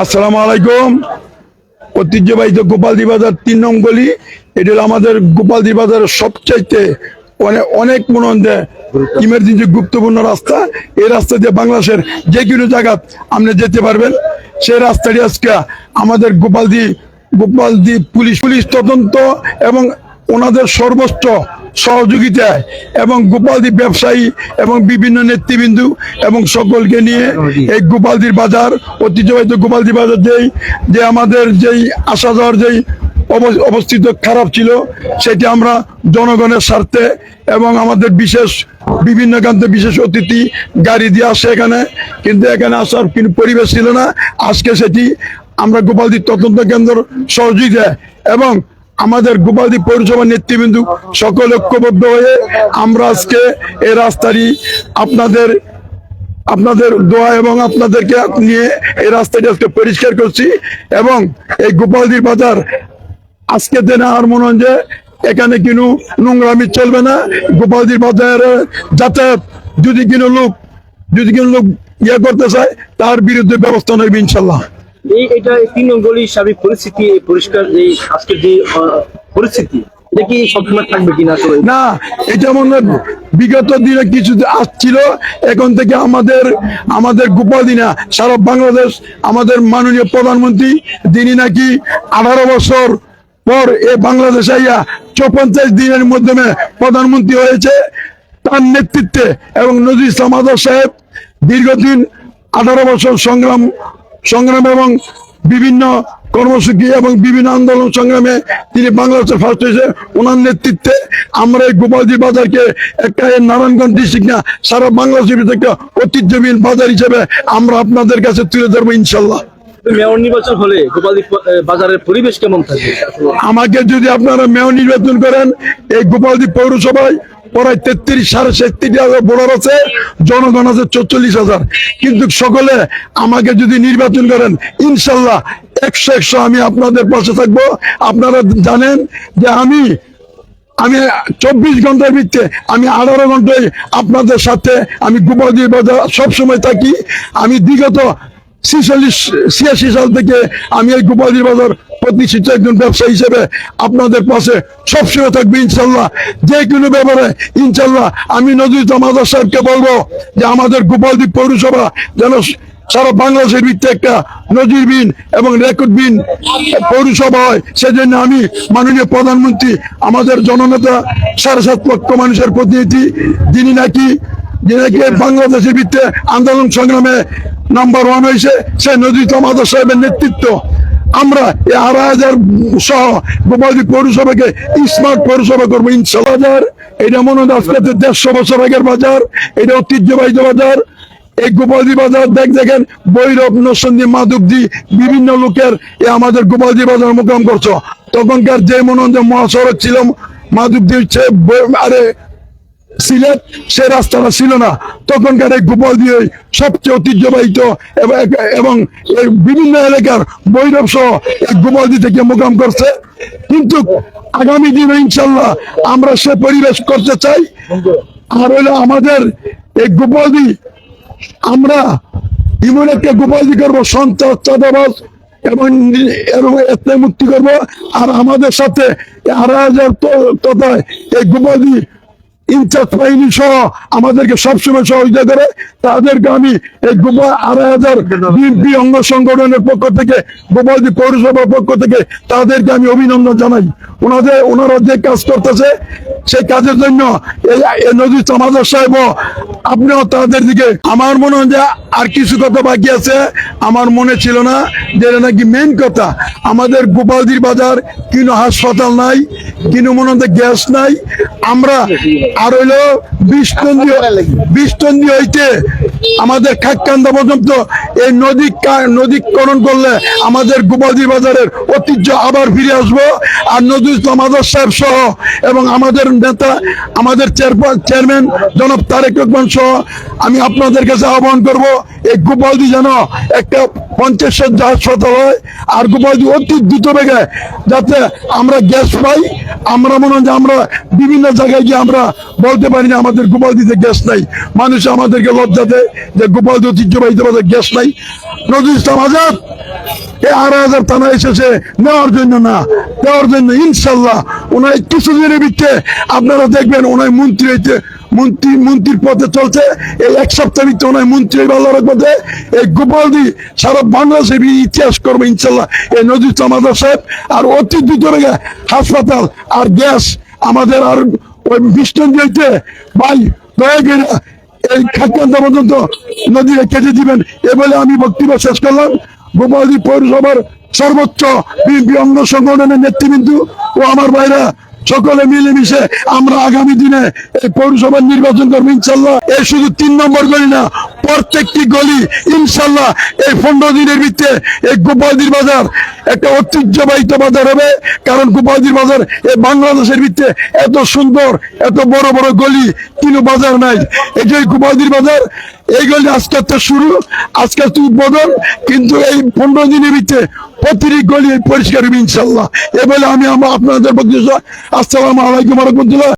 আসসালামু আলাইকুম। ঐতিহ্যবাহী গোপালদি বাজার ৩ নং গলি, এটা হলো আমাদের গোপালদি বাজারের সবচাইতে অনেক মনে ইমার্জেন্সি গুরুত্বপূর্ণ রাস্তা। এই রাস্তা দিয়ে বাংলাদেশের যে কোনো জায়গা আপনি যেতে পারবেন। সেই রাস্তাটি আজকে আমাদের গোপালদি পুলিশ তদন্ত এবং ওনাদের সর্বোচ্চ সহযোগিতায় এবং গোপালদি ব্যবসায়ী এবং বিভিন্ন নেতৃবৃন্দ এবং সকলকে নিয়ে এই গোপালদির বাজার, ঐতিহ্যবাহী গোপালদি বাজার যে আমাদের যেই আসা যাওয়ার যেই অবস্থিত খারাপ ছিল, সেটি আমরা জনগণের স্বার্থে এবং আমাদের বিভিন্ন কান্তে বিশেষ অতিথি গাড়ি দিয়ে আসে এখানে, কিন্তু এখানে আসার কিন্তু পরিবেশ ছিল না। আজকে সেটি আমরা গোপালদি তদন্ত কেন্দ্র সহযোগিতায় এবং আমাদের গোপালদি পৌরসভা নেতৃবৃন্দ সকল ঐক্যবদ্ধ হয়ে আমরা আজকে এই রাস্তাটি আপনাদের দোয়া এবং আপনাদেরকে নিয়ে এই রাস্তাটি আজকে পরিষ্কার করছি। এবং এই গোপালদির বাজার আজকে দিনে আর মনে হয় যে এখানে কিন্তু নোংরামি চলবে না। গোপালদির বাজারে যাতায়াত যদি কোনো লোক ইয়ে করতে চায়, তার বিরুদ্ধে ব্যবস্থা নেবে ইনশাল্লাহ। এটা ৩ নং গলির সার্বিক পরিস্থিতি পরিষ্কার, যে আজকের যে পরিস্থিতি, এটা কি সবসময় থাকবে কিনা? না, এটা মনে বিগত দিনে কিছু আসছিল, এখন থেকে আমাদের গোপালদি না, সারা বাংলাদেশ আমাদের মাননীয় প্রধানমন্ত্রী, যিনি নাকি 18 বছর পর এ বাংলাদেশে আইয়া 54 দিনের মাধ্যমে প্রধানমন্ত্রী হয়েছে, তার নেতৃত্বে এবং নজরুল ইসলাম আজাদ সাহেব দীর্ঘদিন 18 বছর সংগ্রাম এবং বিভিন্ন কর্মসূচি এবং বিভিন্ন আন্দোলন সংগ্রামে তিনি বাংলাদেশে ফার্স্ট হয়েছে। ওনার নেতৃত্বে আমরা এই গোপালদি বাজারকে একটা নারায়ণগঞ্জ ডিস্ট্রিক্ট না, সারা বাংলাদেশের ভিতরে একটা ঐতিহ্যবাহী বাজার হিসেবে আমরা আপনাদের কাছে তুলে ধরবো ইনশাল্লাহ। মেয়র নির্বাচন হলে গোপালদি বাজারের পরিবেশ কেমন থাকবে? আমাকে যদি আপনারা মেয়র নির্বাচন করেন, এই গোপালদি পৌরসভায় প্রায় 33,000 ভোটার আছে, জনগণ আছে 44,000, কিন্তু সকলে আমাকে যদি নির্বাচন করেন ইনশাল্লাহ 100 আমি আপনাদের পাশে থাকবো। আপনারা জানেন যে আমি 24 ঘন্টার ভিত্তিতে আমি 18 ঘন্টায় আপনাদের সাথে আমি গোপালদি বাজার সবসময় থাকি। আমি বিগত 86 সাল থেকে আমি এই গোপালদি বাজার প্রতিষ্ঠিত একজন ব্যবসায়ী হিসেবে আপনাদের পাশে সবসময় থাকবে ইনশাল্লাহ। যে কোনো ব্যাপারে ইনশাল্লাহ আমি নজরুল ইসলাম আজাদ সাহেবকে বলবো যে আমাদের গোপালদি পৌরসভা যেন সারা বাংলাদেশের ভিত্তিতে একটা নজিরবিহীন এবং রেকর্ডবিহীন পৌরসভা হয়। সেজন্য আমি মাননীয় প্রধানমন্ত্রী, আমাদের জননেতা, 7.5 লক্ষ মানুষের প্রতিনিধি, যিনি নাকি বাংলাদেশের ভিত্তিতে আন্দোলন সংগ্রামে নাম্বার 1 হয়েছে, সে নজরুল ইসলাম আজাদ সাহেবের নেতৃত্ব আমরা এই 18,000 সহ গোপালদি পৌরসভাকে স্মার্ট পৌরসভা করবো ইনশাল্লাহ। এটা মনে হয় আজকে 150 বছর আগের বাজার, এটা ঐতিহ্যবাহী বাজার। এই গোপালদি বাজার দেখেন বৈরব, নরসিংদী, মাধবদী বিভিন্ন লোকের আমাদের গোপালদি বাজার মোকাম করছো। তখনকার যে মনে হয় মহাসড়ক ছিল মাধবদী সিলেট, সে রাস্তাটা ছিল না। তখনকার এই গোপালদি সবচেয়ে ঐতিহ্যবাহিত এবং বিভিন্ন এলাকার বৈরব সহ এই গোপালদি থেকে মোকাম করছে। কিন্তু আগামী দিনে ইনশাল্লাহ আমরা সে পরিবেশ করতে চাই। আর হইলো আমাদের এই গোপালদি, আমরা এমন একটা গোপালদি করবো সন্ত্রাস, চাঁদাবাজ এবং এতে মুক্তি করবো। আর আমাদের সাথে 18,000 তথা এই গোপালদি ইনচার্জ বাহিনী সহ আমাদেরকে সবসময় সহযোগিতা করে, তাদেরকে আমি এই 18,000 বিএনপি অঙ্গ সংগঠনের পক্ষ থেকে, গোপালদি পৌরসভার পক্ষ থেকে তাদেরকে আমি অভিনন্দন জানাই। ওনারা যে কাজ করতেছে সেই কাজের জন্য এই নজরুল ইসলাম আজাদ সাহেব, আপনিও তাদের দিকে। আমার মনে হয় যে আর কিছু কথা বাকি আছে, আমার মনে ছিল না যে নাকি মেইন কথা, আমাদের গোপালদির বাজার কিনো হাসপাতাল নাই, কিনো মনে হয় গ্যাস নাই। আমরা আর হইলো 20 টন হইতে আমাদের খাক্কান্দা পর্যন্ত এই নদীকরণ করলে আমাদের গোপালদি বাজারের ঐতিহ্য আবার ফিরে আসবো। আর নজরুল ইসলাম আজাদ সাহেব সহ এবং আমাদের নেতা, আমাদের চেয়ারম্যান জনাব তারেক রহমান সহ আমি আপনাদের কাছে আহ্বান করব, এই গোপালদি যেন একটা 50 হাসপাতাল হয়। আর গোপালদি অতি দ্রুত বেগে যাতে আমরা গ্যাস পাই। আমরা মনে হয় যে আমরা বিভিন্ন জায়গায় গিয়ে আমরা বলতে পারি না আমাদের গোপালদিতে গ্যাস নাই, মানুষ আমাদেরকে লজ্জা দেয় যে গোপালদি ঐতিহ্যবাহী গ্যাস নাই। নজরুল ইসলাম আজাদ এই 8,000 থানা এসেছে নেওয়ার জন্য না, দেওয়ার জন্য। ইনশাল্লাহ ওনার কিছুদিনের ভিতরে আপনারা দেখবেন ওনার মন্ত্রী হইতে মন্ত্রীর পথে চলছে। এই এক সপ্তাহের ভিতরে ওনার মন্ত্রী ভালোর পথে। এই গোপালদি সারা বাংলাদেশের ইতিহাস করবে ইনশাল্লাহ এই নজরুল ইসলাম আজাদ সাহেব। আর অতি দ্রুত হাসপাতাল আর গ্যাস আমাদের আর ওই বিষ্ণু দিতে ভাই দয়া করে এই খাদ্যান্ত পর্যন্ত নদীরে কেটে দিবেন এ বলে আমি বক্তব্য শেষ করলাম। গোপালদি পৌরসভার সর্বোচ্চ বিএনপি অঙ্গ সংগঠনের নেতৃবৃন্দ ও আমার ভাইরা সকলে মিলেমিশে আমরা আগামী দিনে এই পৌরসভার নির্বাচন করবো ইনশাল্লাহ। এই শুধু 3 নম্বর গলি না, প্রত্যেকটি গলি ইনশাল্লাহ এই 15 দিনের ভিতরে এই গোপালদির বাজার একটা ঐতিহ্যবাহিত বাজার হবে। কারণ গোপালদির বাজার এই বাংলাদেশের ভিতরে এত সুন্দর এত বড় বড় গলি কোনো বাজার নাই। এই যে গোপালদির বাজার এই গলি আজকের তো শুরু, আজকের তো উদ্বোধন, কিন্তু এই 15 দিনের ভিতরে প্রতিটি গলি পরিষ্কার হবে ইনশাল্লাহ। এ বলে আমি আপনাদের বক্তব্য আসসালামু আলাইকুম ওয়া রাহমাতুল্লাহ।